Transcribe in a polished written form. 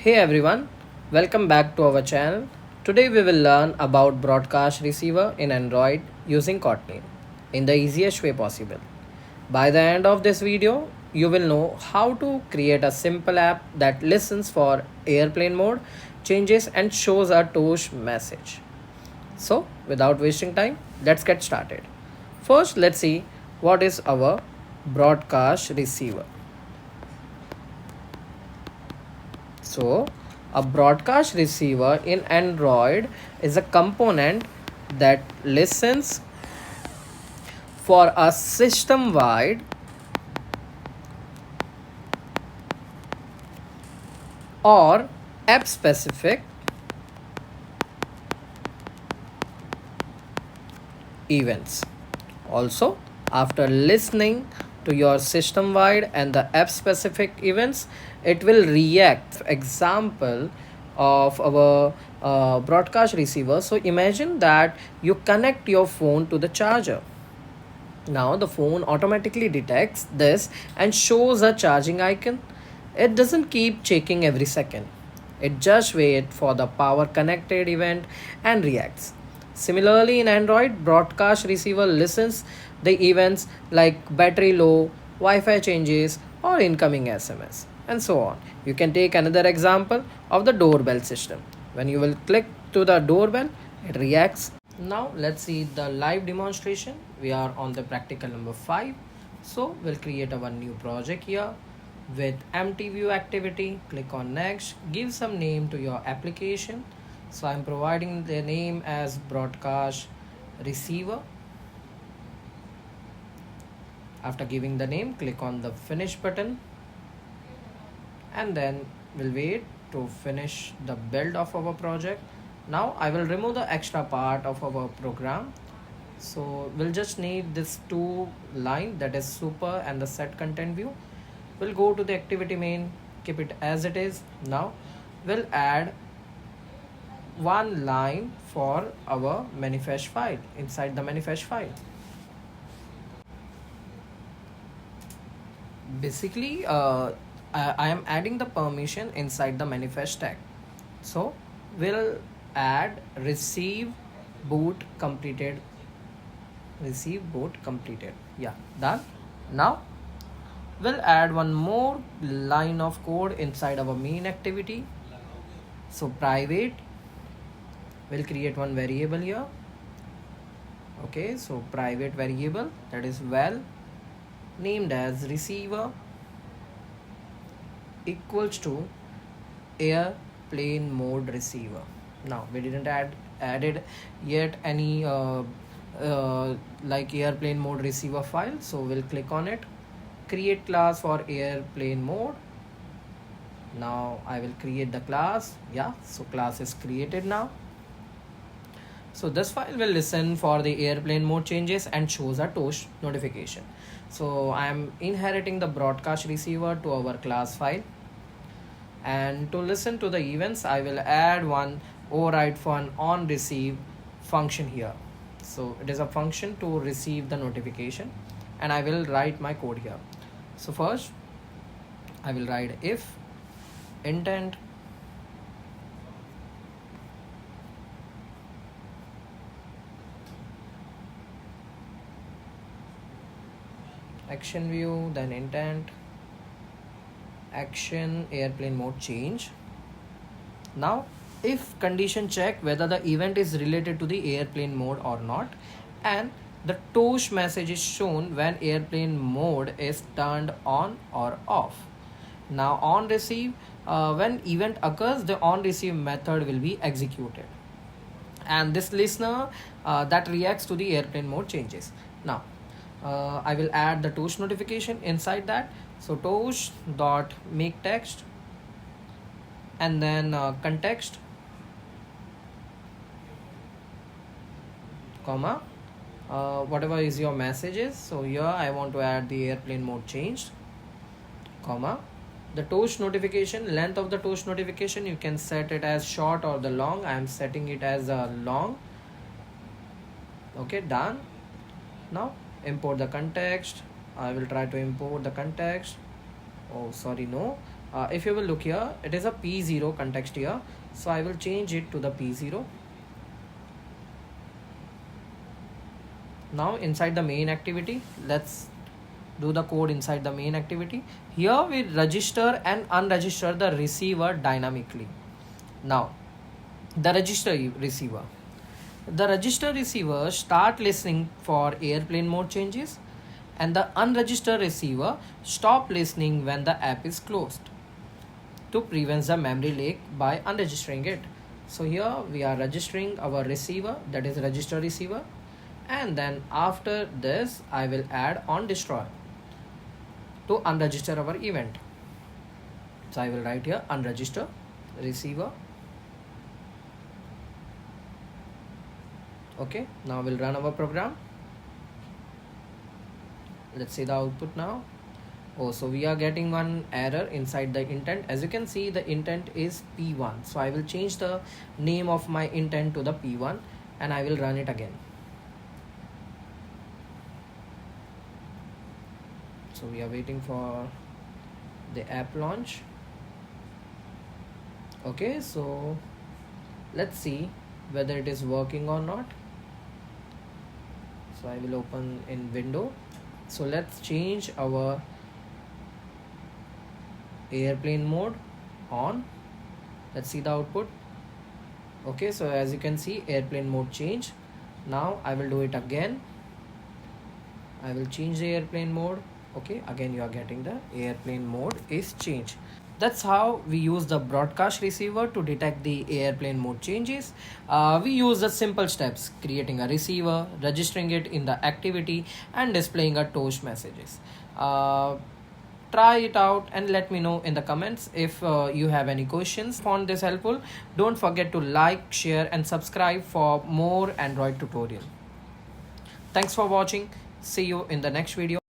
Hey everyone, welcome back to our channel. Today we will learn about broadcast receiver in Android using Kotlin in the easiest way possible. By the end of this video, you will know how to create a simple app that listens for airplane mode changes and shows a touch message. So, without wasting time, let's get started. First, let's see what is our broadcast receiver. So, a broadcast receiver in Android is a component that listens for a system wide or app specific events. Also, after listening to your system wide and the app specific events, it will react. Example of our broadcast receiver. So, imagine that you connect your phone to the charger. Now, the phone automatically detects this and shows a charging icon. It doesn't keep checking every second. It just waits for the power connected event and reacts. Similarly, in Android, broadcast receiver listens the events like battery low, Wi-Fi changes, or incoming SMS, and so on. You can take another example of the doorbell system. When you will click to the doorbell, it reacts. Now let's see the live demonstration. We are on the practical number 5. So we'll create our new project here with empty view activity. Click on next, give some name to your application. So I'm providing the name as broadcast receiver. After giving the name, click on the finish button and then we'll wait to finish the build of our project. Now I will remove the extra part of our program. So we'll just need this two line, that is super and the set content view. We'll go to the activity main, keep it as it is. Now we'll add one line for our manifest file inside the manifest file. Basically, I am adding the permission inside the manifest tag. So we'll add receive boot completed. Yeah, done. Now we'll add one more line of code inside our main activity. So private, we'll create one variable here. Okay, so private variable, that is well named as receiver equals to airplane mode receiver. Now we didn't added yet any like airplane mode receiver file, so we'll click on it, create class for airplane mode. Now I will create the class. Yeah, so class is created now. So this file will listen for the airplane mode changes and shows a push notification. So I am inheriting the broadcast receiver to our class file. And to listen to the events, I will add one override for on receive function here. So it is a function to receive the notification and I will write my code here. So first I will write if intent action view, then intent action airplane mode change. Now if condition check whether the event is related to the airplane mode or not, and the tosh message is shown when airplane mode is turned on or off. Now on receive, when event occurs, the on receive method will be executed and this listener that reacts to the airplane mode changes. Now I will add the tosh notification inside that. So tosh dot make text and then context comma whatever is your messages. So here I want to add the airplane mode changed comma the tosh notification, length of the tosh notification you can set it as short or the long. I am setting it as a long. Okay, done. Now import the context. I will try to import the context. Oh sorry, no, If you will look here, it is a P0 context here, so I will change it to the P0. Now inside the main activity, let's do the code inside the main activity. Here we register and unregister the receiver dynamically. Now the register receiver start listening for airplane mode changes, and the unregistered receiver stop listening when the app is closed to prevent the memory leak by unregistering it. So here we are registering our receiver, that is register receiver, and then after this I will add on destroy to unregister our event. So I will write here unregister receiver. Okay, now we'll run our program. Let's see the output now. Oh, so we are getting one error inside the intent. As you can see, the intent is P1. So I will change the name of my intent to the P1 and I will run it again. So we are waiting for the app launch. Okay, so let's see whether it is working or not. So I will open in window. So let's change our airplane mode on. Let's see the output. Okay, so as you can see, airplane mode change. Now I will do it again. I will change the airplane mode. Okay, again you are getting the airplane mode is changed. That's how we use the broadcast receiver to detect the airplane mode changes. We use the simple steps: creating a receiver, registering it in the activity, and displaying a toast messages. Try it out and let me know in the comments if you have any questions. Found this helpful? Don't forget to like, share, and subscribe for more Android tutorial. Thanks for watching. See you in the next video.